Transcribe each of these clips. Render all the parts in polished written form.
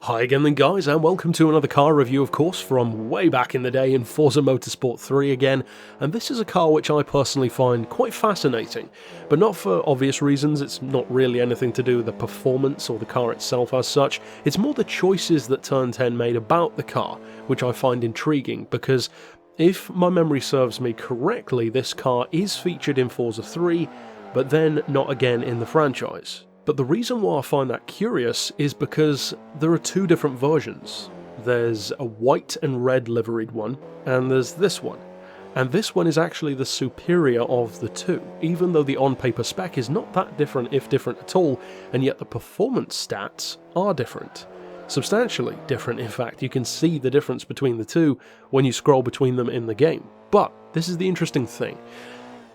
Hi again then guys, and welcome to another car review, of course, from way back in the day in Forza Motorsport 3 again, and this is a car which I personally find quite fascinating, but not for obvious reasons. It's not really anything to do with the performance or the car itself as such. It's more the choices that Turn 10 made about the car, which I find intriguing, because if my memory serves me correctly, this car is featured in Forza 3, but then not again in the franchise. But the reason why I find that curious is because there are two different versions. There's a white and red liveried one, and there's this one. And this one is actually the superior of the two, even though the on-paper spec is not that different, if different at all, and yet the performance stats are different. Substantially different, in fact. You can see the difference between the two when you scroll between them in the game. But this is the interesting thing.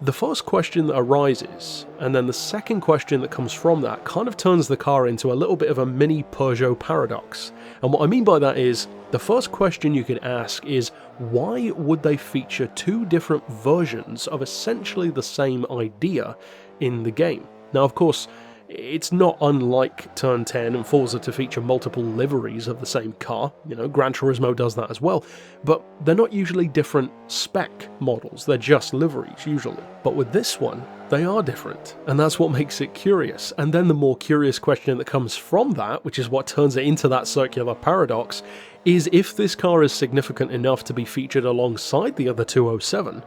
The first question that arises, and then the second question that comes from that, kind of turns the car into a little bit of a mini Peugeot paradox. And what I mean by that is, the first question you could ask is, why would they feature two different versions of essentially the same idea in the game? Now, of course, it's not unlike Turn 10 and Forza to feature multiple liveries of the same car. You know, Gran Turismo does that as well, but they're not usually different spec models, they're just liveries usually. But with this one, they are different, and that's what makes it curious. And then the more curious question that comes from that, which is what turns it into that circular paradox, is if this car is significant enough to be featured alongside the other 207,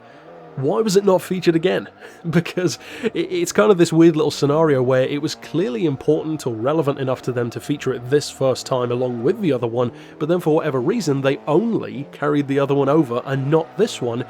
why was it not featured again? Because it's kind of this weird little scenario where it was clearly important or relevant enough to them to feature it this first time along with the other one, but then for whatever reason they only carried the other one over and not this one,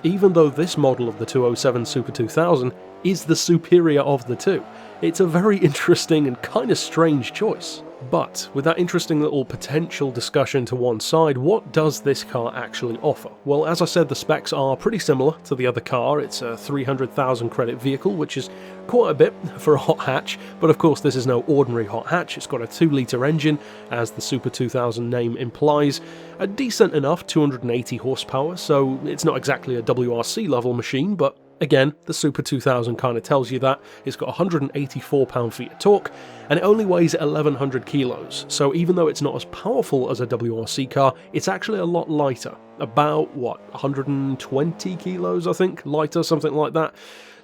even though this model of the 207 Super 2000 is the superior of the two. It's a very interesting and kind of strange choice. But with that interesting little potential discussion to one side, what does this car actually offer? Well, as I said, the specs are pretty similar to the other car. It's a 300,000 credit vehicle, which is quite a bit for a hot hatch, but of course this is no ordinary hot hatch. It's got a 2-litre engine, as the Super 2000 name implies, a decent enough 280 horsepower, so it's not exactly a WRC level machine, but again, the Super 2000 kind of tells you that. It's got 184 pound-feet of torque, and it only weighs 1100 kilos, so even though it's not as powerful as a WRC car, it's actually a lot lighter. About, 120 kilos, I think, lighter, something like that.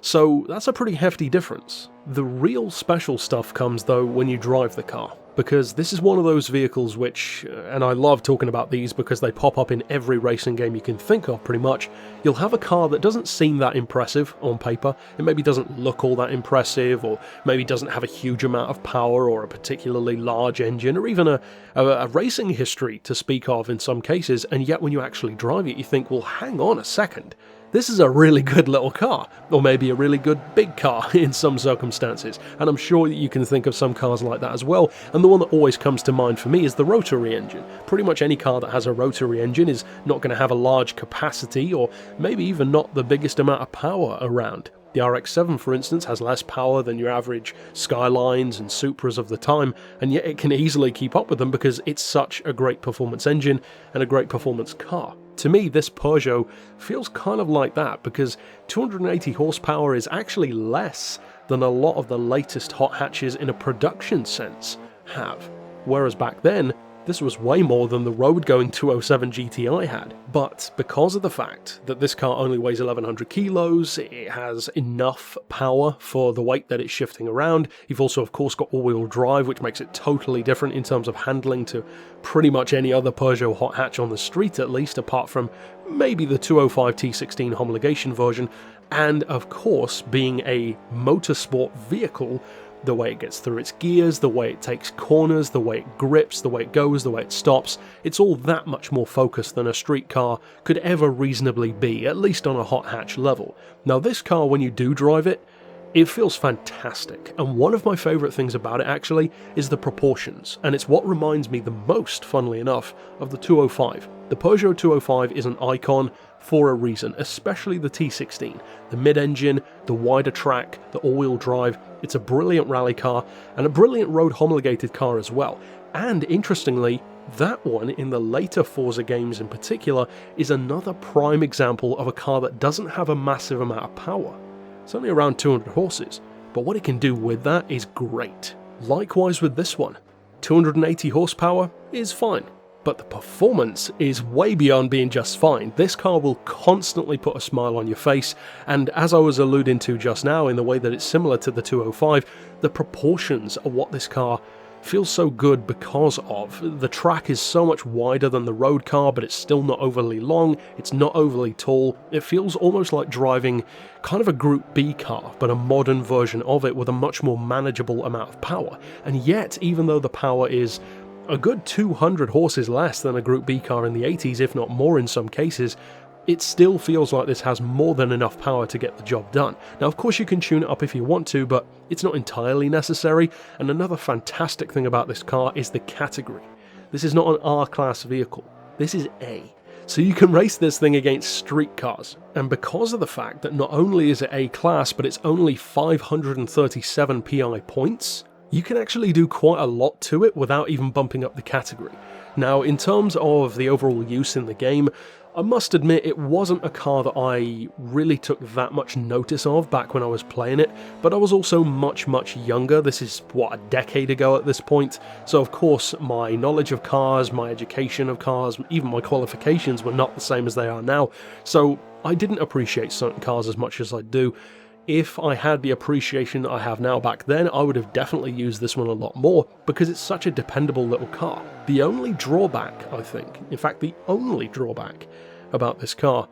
So that's a pretty hefty difference. The real special stuff comes, though, when you drive the car, because this is one of those vehicles which, and I love talking about these because they pop up in every racing game you can think of pretty much, you'll have a car that doesn't seem that impressive on paper. It maybe doesn't look all that impressive, or maybe doesn't have a huge amount of power or a particularly large engine, or even a racing history to speak of in some cases, and yet when you actually drive it you think, well, hang on a second. This is a really good little car, or maybe a really good big car in some circumstances, and I'm sure that you can think of some cars like that as well, and the one that always comes to mind for me is the rotary engine. Pretty much any car that has a rotary engine is not going to have a large capacity, or maybe even not the biggest amount of power around. The RX-7, for instance, has less power than your average Skylines and Supras of the time, and yet it can easily keep up with them because it's such a great performance engine and a great performance car. To me, this Peugeot feels kind of like that, because 280 horsepower is actually less than a lot of the latest hot hatches in a production sense have. Whereas back then, this was way more than the road-going 207 GTI had. But because of the fact that this car only weighs 1100 kilos, it has enough power for the weight that it's shifting around. You've also, of course, got all-wheel drive, which makes it totally different in terms of handling to pretty much any other Peugeot hot hatch on the street, at least, apart from maybe the 205 T16 homologation version. And, of course, being a motorsport vehicle, the way it gets through its gears, the way it takes corners, the way it grips, the way it goes, the way it stops, it's all that much more focused than a street car could ever reasonably be, at least on a hot hatch level. Now this car, when you do drive it, it feels fantastic, and one of my favourite things about it actually is the proportions, and it's what reminds me the most, funnily enough, of the 205. The Peugeot 205 is an icon for a reason, especially the T16. The mid-engine, the wider track, the all-wheel drive, it's a brilliant rally car, and a brilliant road homologated car as well. And interestingly, that one, in the later Forza games in particular, is another prime example of a car that doesn't have a massive amount of power. It's only around 200 horses, but what it can do with that is great. Likewise with this one. 280 horsepower is fine, but the performance is way beyond being just fine. This car will constantly put a smile on your face, and as I was alluding to just now in the way that it's similar to the 205, the proportions of what this car feels so good because of. The track is so much wider than the road car, but it's still not overly long, it's not overly tall. It feels almost like driving kind of a Group B car, but a modern version of it with a much more manageable amount of power. And yet, even though the power is a good 200 horses less than a Group B car in the 80s, if not more in some cases, it still feels like this has more than enough power to get the job done. Now, of course you can tune it up if you want to, but it's not entirely necessary. And another fantastic thing about this car is the category. This is not an R-class vehicle, this is A. So you can race this thing against street cars. And because of the fact that not only is it A-class, but it's only 537 PI points, you can actually do quite a lot to it without even bumping up the category. Now, in terms of the overall use in the game, I must admit it wasn't a car that I really took that much notice of back when I was playing it, but I was also much younger. This is, what, a decade ago at this point, so of course my knowledge of cars, my education of cars, even my qualifications were not the same as they are now, so I didn't appreciate certain cars as much as I do. If I had the appreciation that I have now back then, I would have definitely used this one a lot more, because it's such a dependable little car. The only drawback, I think, in fact the only drawback about this car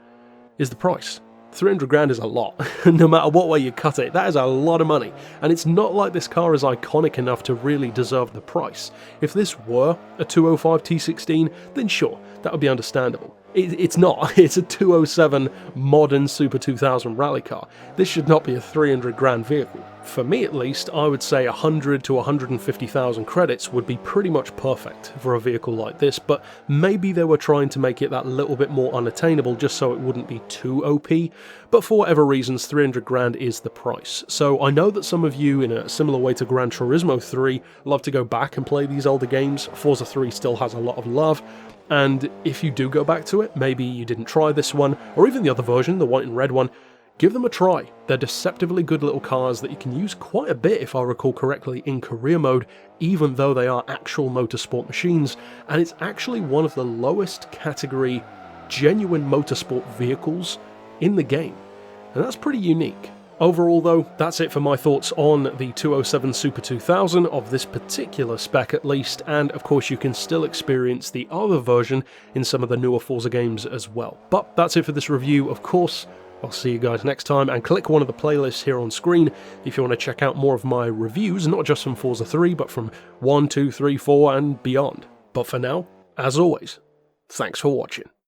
is the price. 300 grand is a lot, no matter what way you cut it, that is a lot of money, and it's not like this car is iconic enough to really deserve the price. If this were a 205 T16, then sure, that would be understandable. It's not, it's a 207 modern Super 2000 rally car. This should not be a 300 grand vehicle. For me at least, I would say 100 to 150,000 credits would be pretty much perfect for a vehicle like this, but maybe they were trying to make it that little bit more unattainable just so it wouldn't be too OP, but for whatever reasons 300 grand is the price. So I know that some of you, in a similar way to Gran Turismo 3, love to go back and play these older games. Forza 3 still has a lot of love, and if you do go back to it, maybe you didn't try this one, or even the other version, the white and red one, give them a try. They're deceptively good little cars that you can use quite a bit, if I recall correctly, in career mode, even though they are actual motorsport machines, and it's actually one of the lowest category genuine motorsport vehicles in the game, and that's pretty unique. Overall though, that's it for my thoughts on the 207 Super 2000 of this particular spec at least, and of course you can still experience the other version in some of the newer Forza games as well. But that's it for this review, of course. I'll see you guys next time, and click one of the playlists here on screen if you want to check out more of my reviews, not just from Forza 3, but from 1, 2, 3, 4 and beyond. But for now, as always, thanks for watching.